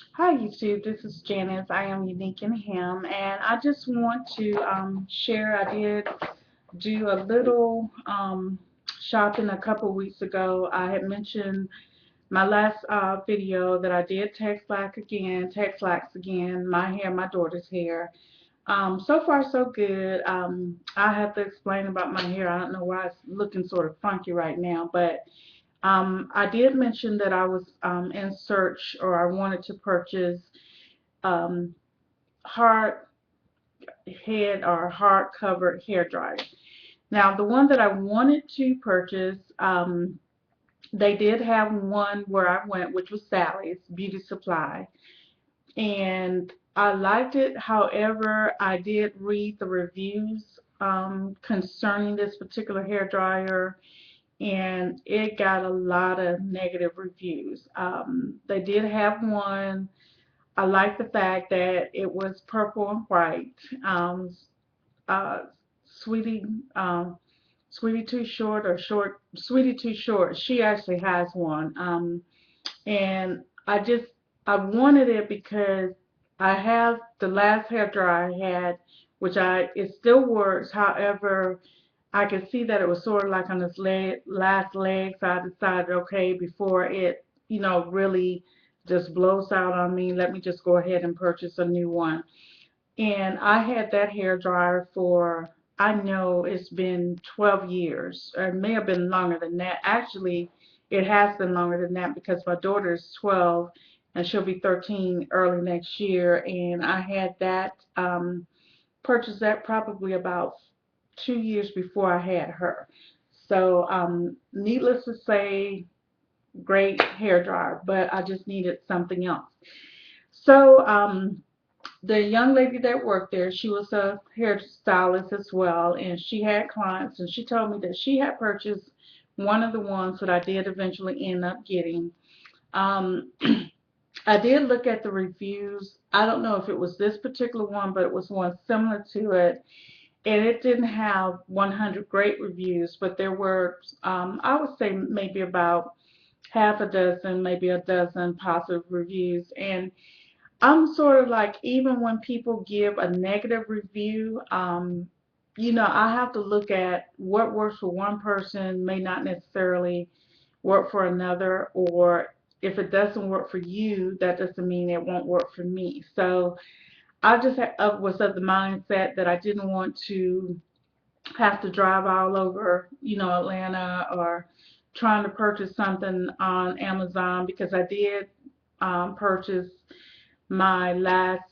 Hi YouTube, this is Janice. I am Unique in Him, and I just want to share. I did do a little shopping a couple weeks ago. I had mentioned my last video that I did Texlax again, my hair, my daughter's hair. So far so good. I have to explain about my hair. I don't know why it's looking sort of funky right now, but I did mention that I was in search, or I wanted to purchase um, hard head or hard covered hair dryer. Now, the one that I wanted to purchase, they did have one where I went, which was Sally's Beauty Supply, and I liked it. However, I did read the reviews concerning this particular hair dryer, and it got a lot of negative reviews. They did have one. I like the fact that it was purple and white. Um, uh, Sweetie, Sweetie Too Short or Short Sweetie Too Short. She actually has one, and I wanted it because I have the last hair dryer I had, which it still works. However, I could see that it was sort of like on this last leg, so I decided, okay, before it, really just blows out on me, let me just go ahead and purchase a new one. And I had that hair dryer for, I know it's been 12 years, or it may have been longer than that. Actually, it has been longer than that because my daughter is 12 and she'll be 13 early next year. And I had purchased that probably about 2 years before I had her. So, needless to say, great hair dryer, but I just needed something else. So, the young lady that worked there, she was a hairstylist as well, and she had clients, and she told me that she had purchased one of the ones that I did eventually end up getting. Um, I did look at the reviews. I don't know if it was this particular one, but it was one similar to it, and it didn't have 100 great reviews, but there were, I would say, maybe about half a dozen, maybe a dozen positive reviews. And I'm sort of like, even when people give a negative review, I have to look at what works for one person may not necessarily work for another, or if it doesn't work for you, that doesn't mean it won't work for me. So I just was of the mindset that I didn't want to have to drive all over, Atlanta, or trying to purchase something on Amazon, because I did purchase my last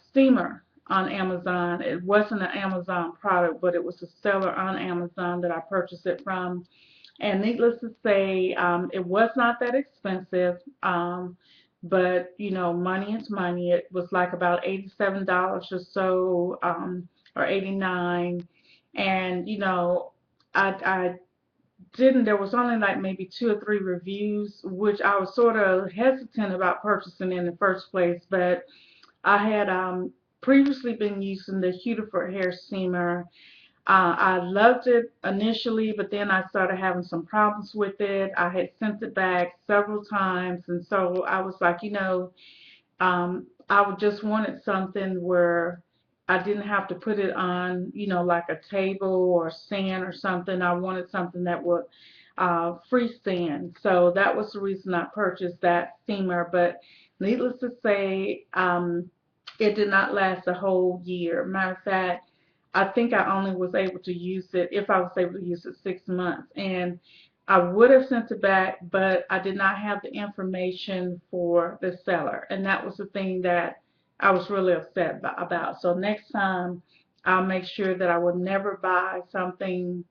steamer on Amazon. It wasn't an Amazon product, but it was a seller on Amazon that I purchased it from. And needless to say, it was not that expensive. But money is money. It was like about $87 or so, or 89. And I didn't. There was only like maybe two or three reviews, which I was sort of hesitant about purchasing in the first place. But I had previously been using the Hudiford hair steamer. I loved it initially, but then I started having some problems with it. I had sent it back several times, and so I was like, I would just wanted something where I didn't have to put it on, like a table or stand or something. I wanted something that would freestand. So that was the reason I purchased that steamer. But needless to say, it did not last a whole year. Matter of fact, I think I only was able to use it, if I was able to use it, 6 months. And I would have sent it back, but I did not have the information for the seller. And that was the thing that I was really upset about. So next time, I'll make sure that I will never buy something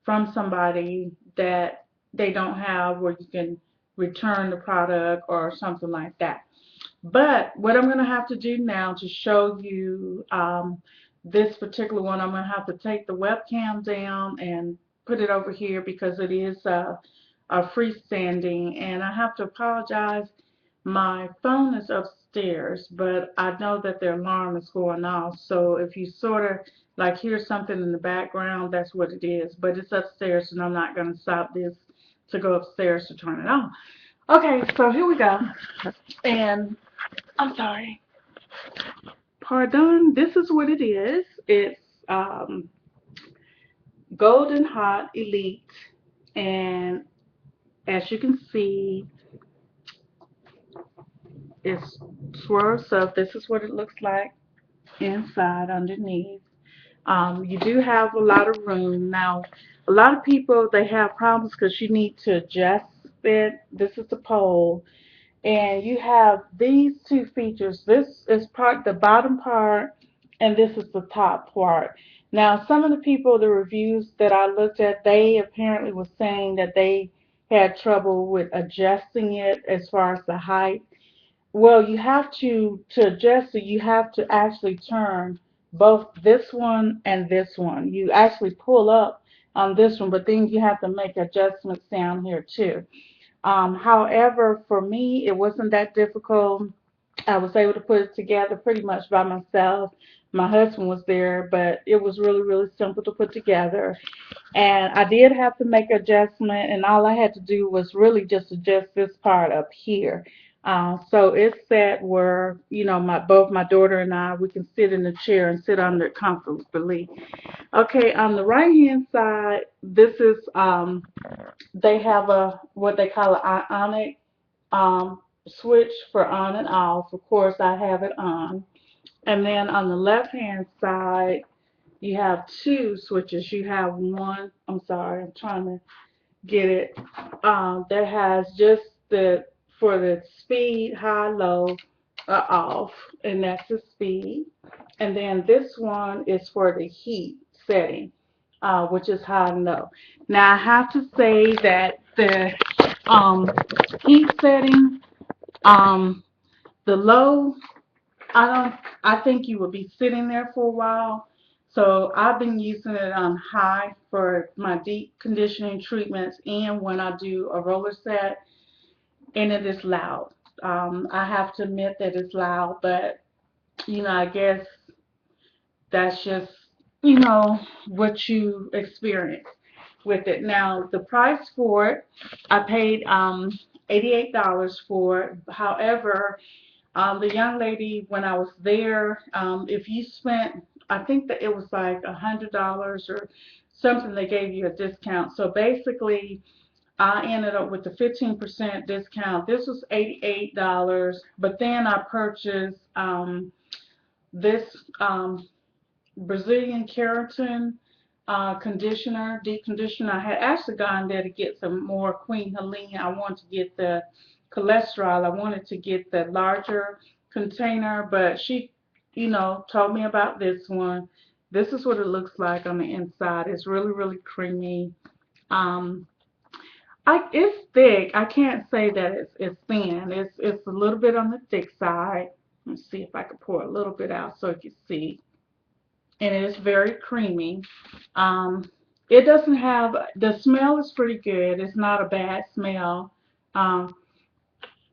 from somebody that they don't have, where you can return the product or something like that. But what I'm going to have to do now to show you this particular one, I'm going to have to take the webcam down and put it over here, because it is a freestanding, and I have to apologize. My phone is upstairs, but I know that the alarm is going off. So if you sort of like hear something in the background, that's what it is. But it's upstairs, and I'm not going to stop this to go upstairs to turn it on. Okay, so here we go. And I'm sorry. Pardon. This is what it is. It's um, Golden Hot Elite, and as you can see, it's swirl. So this is what it looks like inside underneath. You do have a lot of room. Now, a lot of people, they have problems because you need to adjust it. This is the pole. And you have these two features. This is part, the bottom part, and this is the top part. Now, some of the people, the reviews that I looked at, they apparently were saying that they had trouble with adjusting it as far as the height. Well, you have to adjust it, you have to actually turn both this one and this one. You actually pull up on this one, but then you have to make adjustments down here too. However, for me, it wasn't that difficult. I was able to put it together pretty much by myself. My husband was there, but it was really, really simple to put together. And I did have to make adjustment, and all I had to do was really just adjust this part up here. So it's set where, you know, my both my daughter and I, we can sit in the chair and sit under it comfortably. Okay, on the right hand side, this is they have a what they call an ionic switch for on and off. Of course, I have it on. And then on the left hand side, you have two switches. You have one, I'm sorry, I'm trying to get it, that has just the, for the speed, high, low, off, and that's the speed. And then this one is for the heat setting, which is high and low. Now I have to say that the um, heat setting, um, the low, I don't. I think you will be sitting there for a while. So I've been using it on high for my deep conditioning treatments and when I do a roller set, and it is loud. I have to admit that it's loud, but you know, I guess that's just, you know, what you experience with it. Now, the price for it, I paid $88 for it. However, the young lady, when I was there, if you spent, I think that it was like $100 or something, they gave you a discount. So basically, I ended up with a 15% discount. This was $88, but then I purchased this Brazilian keratin conditioner, deep conditioner. I had actually gone there to get some more Queen Helene. I wanted to get the cholesterol. I wanted to get the larger container, but she, you know, told me about this one. This is what it looks like on the inside. It's really, really creamy. Um, it's thick. I can't say that it's thin. It's a little bit on the thick side. Let's see if I can pour a little bit out so you can see, and it is very creamy. Um, it doesn't have, the smell is pretty good. It's not a bad smell. Um,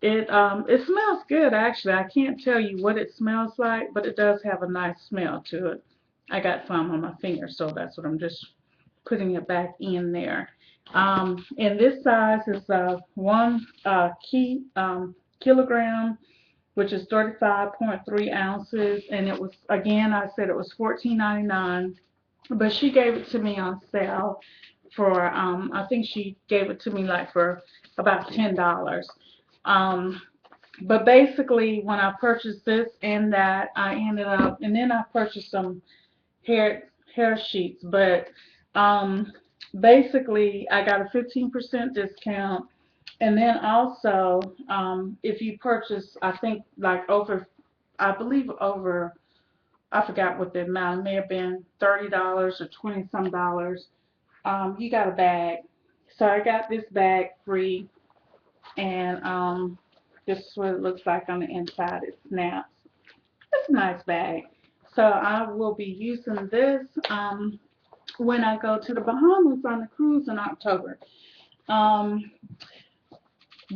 it smells good actually. I can't tell you what it smells like, but it does have a nice smell to it. I got some on my finger, so that's what I'm just putting it back in there. And this size is one kilogram, which is 35.3 ounces, and it was, again, I said it was $14.99, but she gave it to me on sale for I think she gave it to me like for about $10. Um, but basically, when I purchased this and that, I ended up, and then I purchased some hair sheets, but um, basically, I got a 15% discount. And then also, if you purchase, I think like over, I believe over, I forgot what the amount, it may have been $30 or 20 some dollars, you got a bag. So I got this bag free, and this is what it looks like on the inside. It snaps. It's a nice bag. So I will be using this when I go to the Bahamas on the cruise in October. Um,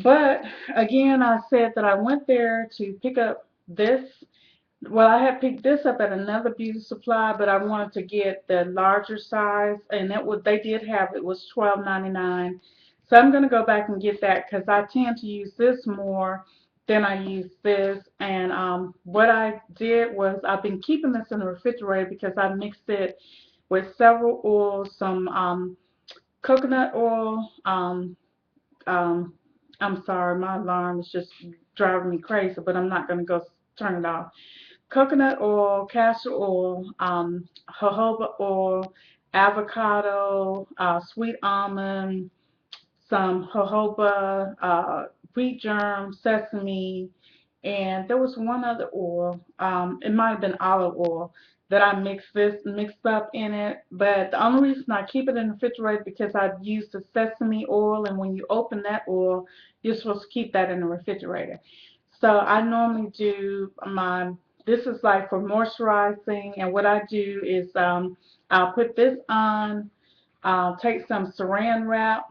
but again, I said that I went there to pick up this. Well, I had picked this up at another beauty supply, but I wanted to get the larger size, and that what they did have, it was $12.99. So I'm going to go back and get that because I tend to use this more Then I used this, and what I did was I've been keeping this in the refrigerator because I mixed it with several oils, some coconut oil. Um, I'm sorry, my alarm is just driving me crazy, but I'm not going to go turn it off. Coconut oil, castor oil, jojoba oil, avocado, sweet almond, some jojoba, wheat germ, sesame, and there was one other oil. It might have been olive oil that I mixed up in it. But the only reason I keep it in the refrigerator because I've used the sesame oil, and when you open that oil, you're supposed to keep that in the refrigerator. So I normally do my. This is like for moisturizing, and what I do is I'll put this on. I'll take some saran wrap,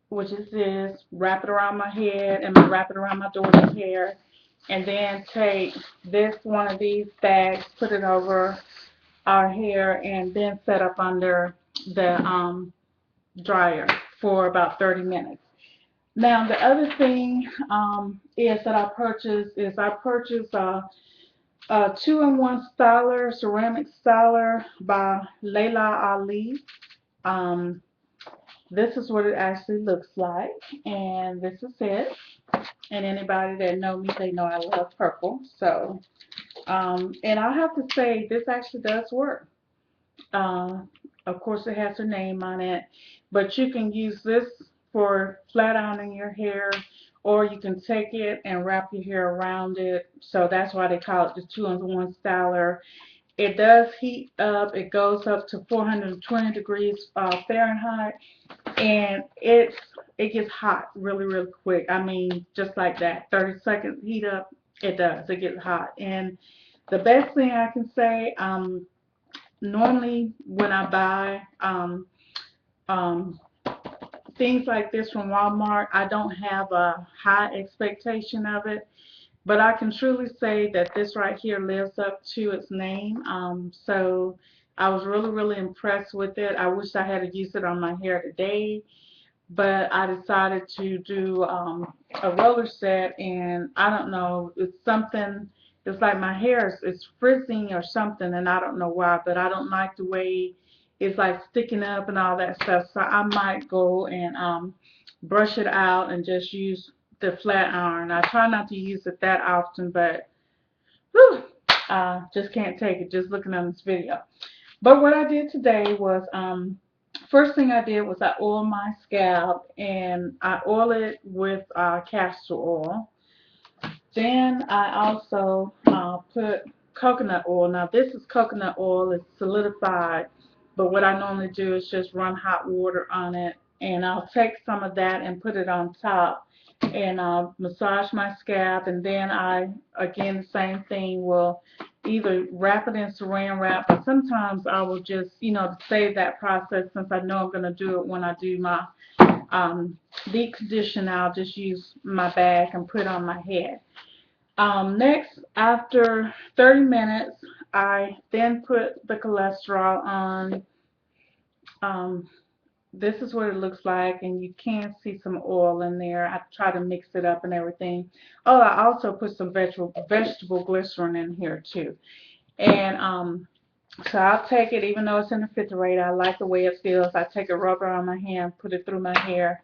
which is this, wrap it around my head and wrap it around my daughter's hair, and then take this one of these bags, put it over our hair, and then set up under the dryer for about 30 minutes. Now the other thing is that I purchased a two-in-one styler, ceramic styler by Layla Ali. Um, this is what it actually looks like, and this is it. And anybody that know me, they know I love purple. So, and I have to say, this actually does work. Uh, of course, it has her name on it, but you can use this for flat ironing your hair, or you can take it and wrap your hair around it. So that's why they call it the two-in-one styler. It does heat up. It goes up to 420 degrees Fahrenheit, and it gets hot really quick. I mean, just like that, 30 seconds heat up. It does. It gets hot, and the best thing I can say, normally when I buy um, things like this from Walmart, I don't have a high expectation of it. But I can truly say that this right here lives up to its name. So I was really impressed with it. I wish I had used it on my hair today, but I decided to do a roller set, and I don't know, it's something, it's like my hair is frizzing or something, and I don't know why, but I don't like the way it's like sticking up and all that stuff, so I might go and brush it out and just use the flat iron. I try not to use it that often, but whew, just can't take it just looking at this video. But what I did today was, first thing I did was I oiled my scalp, and I oil it with castor oil. Then I also put coconut oil. Now this is coconut oil, it's solidified, but what I normally do is just run hot water on it, and I'll take some of that and put it on top, and massage my scalp, and then I, again, the same thing, will either wrap it in saran wrap, but sometimes I will just, to save that process, since I know I'm going to do it when I do my deep condition, I'll just use my bag and put it on my head. Next, after 30 minutes, I then put the cholesterol on. Um, this is what it looks like, and you can see some oil in there. I try to mix it up and everything. Oh, I also put some vegetable glycerin in here too. And so I'll take it, even though it's in the refrigerator, I like the way it feels. I take a rubber on my hand, put it through my hair,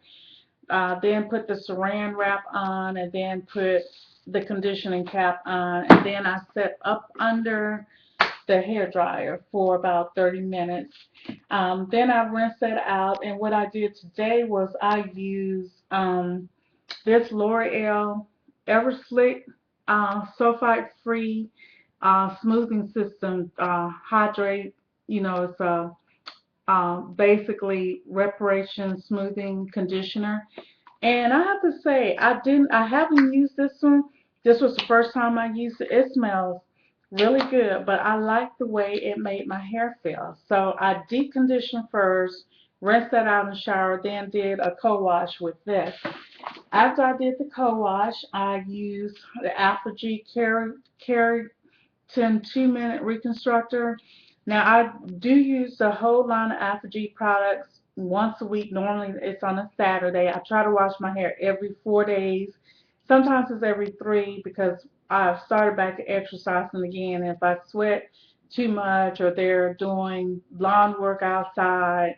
then put the saran wrap on, and then put the conditioning cap on, and then I set up under the hair dryer for about 30 minutes. Then I rinse that out, and what I did today was I used this L'Oreal Everslick sulfite-free smoothing system, hydrate. It's a basically reparation smoothing conditioner. And I have to say, I haven't used this one. This was the first time I used it. It smells really good, but I like the way it made my hair feel. So I deep conditioned first, rinsed that out in the shower, then did a co-wash with this. After I did the co-wash, I used the Apogee Keratin 2-minute reconstructor. Now I do use the whole line of Apogee products once a week. Normally it's on a Saturday. I try to wash my hair every 4 days. Sometimes it's every 3 because I've started back exercising again. If I sweat too much or they're doing lawn work outside,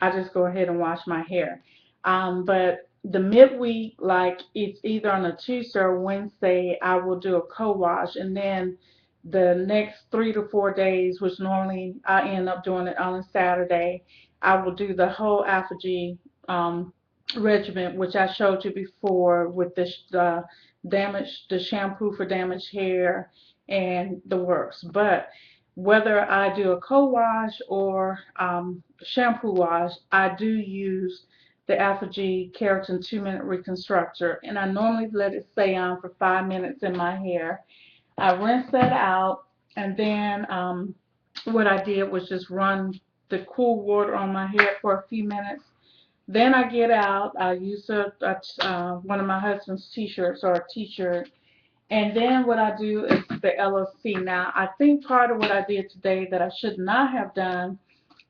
I just go ahead and wash my hair. But the midweek, like it's either on a Tuesday or Wednesday, I will do a co-wash, and then the next 3 to 4 days, which normally I end up doing it on a Saturday, I will do the whole Alpha-G um, regimen, which I showed you before with the the shampoo for damaged hair and the works. But whether I do a co-wash or shampoo wash, I do use the Alpha-G Keratin 2-minute reconstructor, and I normally let it stay on for 5 minutes in my hair. I rinse that out, and then what I did was just run the cool water on my hair for a few minutes. Then I get out, I use one of my husband's t-shirts or a t-shirt, and then what I do is the LOC. Now, I think part of what I did today that I should not have done,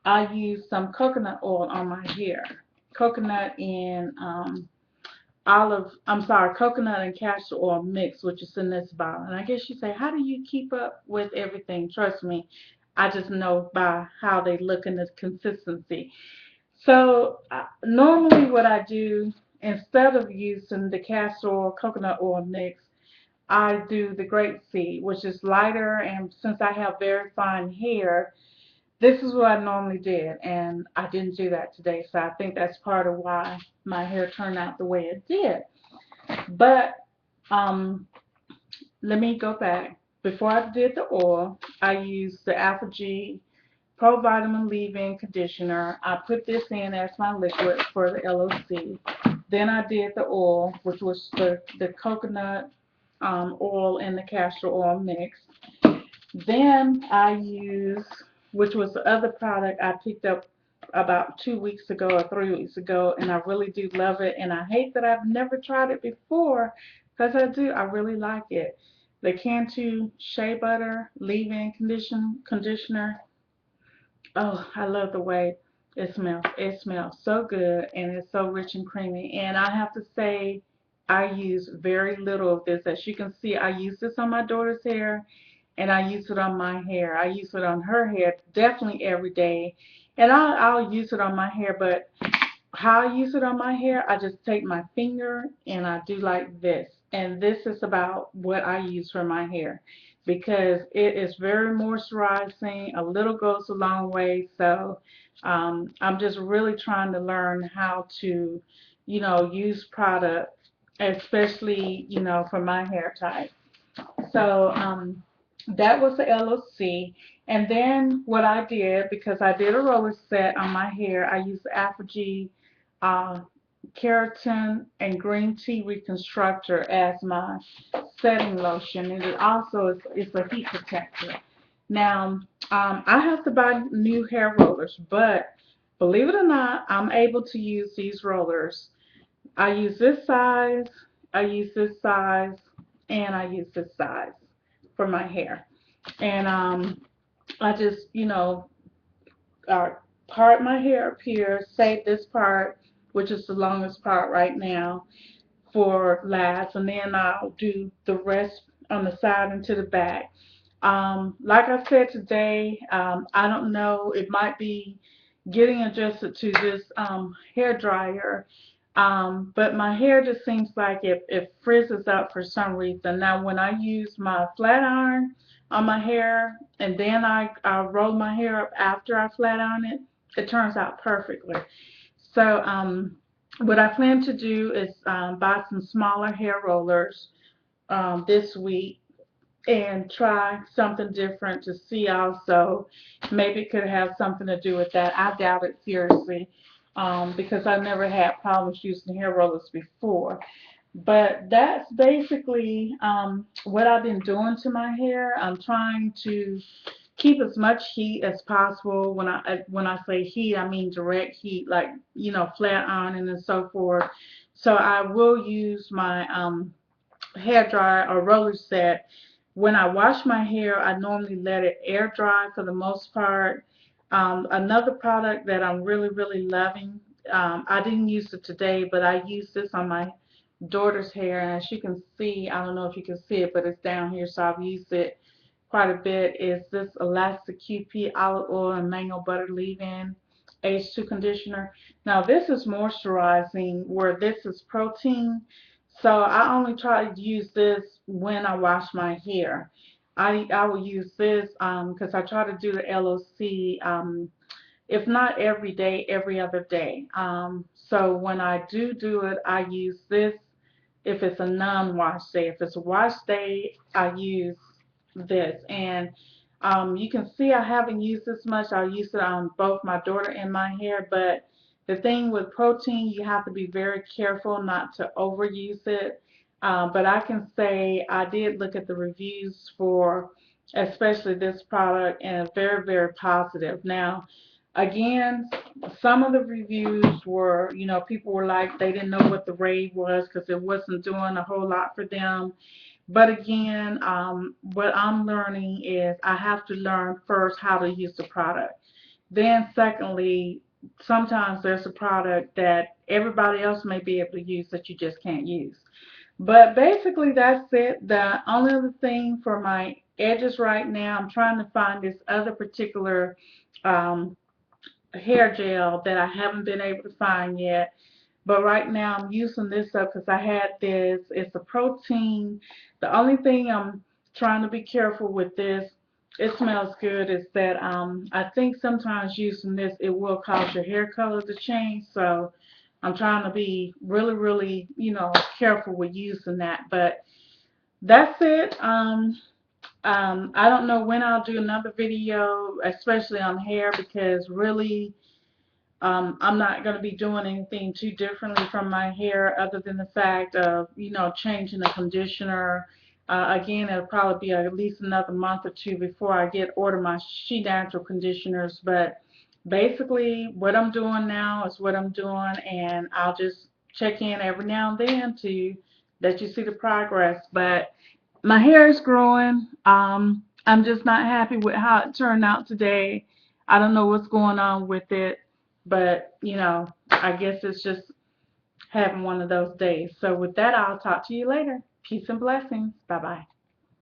I used some coconut oil on my hair. Coconut and coconut and castor oil mix, which is in this bottle. And I guess you say, how do you keep up with everything? Trust me, I just know by how they look and the consistency. So normally what I do, instead of using the castor oil, coconut oil mix, I do the grapeseed, which is lighter, and since I have very fine hair, this is what I normally did, and I didn't do that today, so I think that's part of why my hair turned out the way it did. But um, let me go back. Before I did the oil, I used the Alpha-G Pro Vitamin Leave-In Conditioner. I put this in as my liquid for the LOC. Then I did the oil, which was the coconut oil and the castor oil mix. Then I used, which was the other product I picked up about 2 weeks ago or 3 weeks ago, and I really do love it. And I hate that I've never tried it before because I really like it. The Cantu Shea Butter Leave-In Conditioner. Oh, I love the way it smells. It smells so good and it's so rich and creamy. And I have to say, I use very little of this. As you can see, I use this on my daughter's hair and I use it on my hair. I use it on her hair definitely every day. And I'll use it on my hair, but how I use it on my hair, I just take my finger and I do like this. And this is about what I use for my hair because it is very moisturizing. A little goes a long way. So I'm just really trying to learn how to, use product, especially, for my hair type. So that was the LOC. And then what I did, because I did a roller set on my hair, I used the Apogee uh, Keratin and Green Tea Reconstructor as my setting lotion. And it also is a heat protector. Now, I have to buy new hair rollers, but believe it or not, I'm able to use these rollers. I use this size, I use this size, and I use this size for my hair. And I just, uh, part my hair up here, save this part, which is the longest part right now, for last, and then I'll do the rest on the side and to the back. Like I said today, I don't know, it might be getting adjusted to this hair dryer, but my hair just seems like it frizzes up for some reason. Now, when I use my flat iron on my hair and then I roll my hair up after I flat iron it, it turns out perfectly. So, what I plan to do is buy some smaller hair rollers this week and try something different to see also. Maybe it could have something to do with that. I doubt it seriously because I never had problems using hair rollers before. But that's basically what I've been doing to my hair. I'm trying to keep as much heat as possible. When I say heat, I mean direct heat, like flat ironing and so forth. So I will use my hair dryer or roller set. When I wash my hair, I normally let it air dry for the most part. Another product that I'm really, really loving, I didn't use it today, but I used this on my daughter's hair, and as you can see, I don't know if you can see it, but it's down here, so I've used it quite a bit, is this Elastic QP Olive Oil and Mango Butter Leave-In H2 Conditioner. Now this is moisturizing, where this is protein, so I only try to use this when I wash my hair. I will use this because I try to do the LOC, if not every day, every other day. So when I do it, I use this if it's a non-wash day. If it's a wash day, I use this. And you can see I haven't used this much. I use it on both my daughter and my hair, but the thing with protein, you have to be very careful not to overuse it. But I can say I did look at the reviews for especially this product, and it's very, very positive. Now, again, some of the reviews were, people were like they didn't know what the rave was because it wasn't doing a whole lot for them. But again, what I'm learning is I have to learn first how to use the product. Then secondly, sometimes there's a product that everybody else may be able to use that you just can't use. But basically that's it. The only other thing for my edges right now, I'm trying to find this other particular um, hair gel that I haven't been able to find yet. But right now I'm using this up because I had this. It's a protein. The only thing I'm trying to be careful with this, it smells good, is that I think sometimes using this, it will cause your hair color to change. So I'm trying to be really, really, careful with using that. But that's it. I don't know when I'll do another video, especially on hair, because really I'm not going to be doing anything too differently from my hair other than the fact of, changing the conditioner. Again, it'll probably be at least another month or two before I order my She Natural conditioners. But basically, what I'm doing now is what I'm doing, and I'll just check in every now and then to let you see the progress. But my hair is growing. I'm just not happy with how it turned out today. I don't know what's going on with it, but I guess it's just having one of those days. So with that, I'll talk to you later. Peace and blessings. Bye bye.